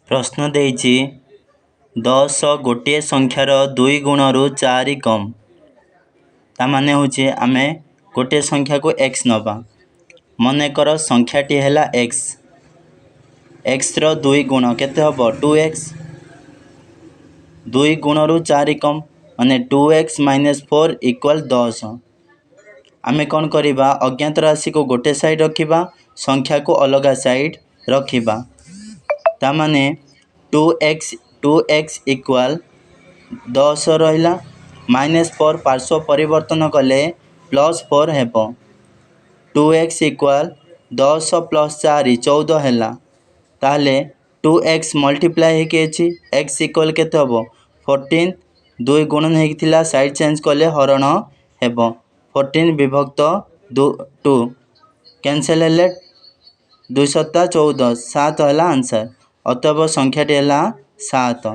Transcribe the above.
प्रश्न देइछि 10 गोटे संख्यार 2 गुणरु 4 कम ता माने होचे आमे गोटे संख्या को x नबा मनेकर संख्याटी हैला x x रो 2 गुण केते हबो 2x 2 गुणरु 4 कम माने 2x - 4 = 10 आमे कौन करिबा अज्ञात राशि को गोटे साइड रखिबा संख्या को अलग साइड रखिबा ता माने 2x = 10 रहिला -4 पार्श्व परिवर्तन कले +4 हेबो 2x = 10 + 4 14 हैला ताले 2x मल्टीप्लाई हे केछि x = केते हबो 14 2 गुणन हे थिला साइड चेंज कले हरण हेबो 14 विभक्त 2 कैंसिल हेले 2 7 14 7 हैला आंसर अतएव संख्याटी हैला 7।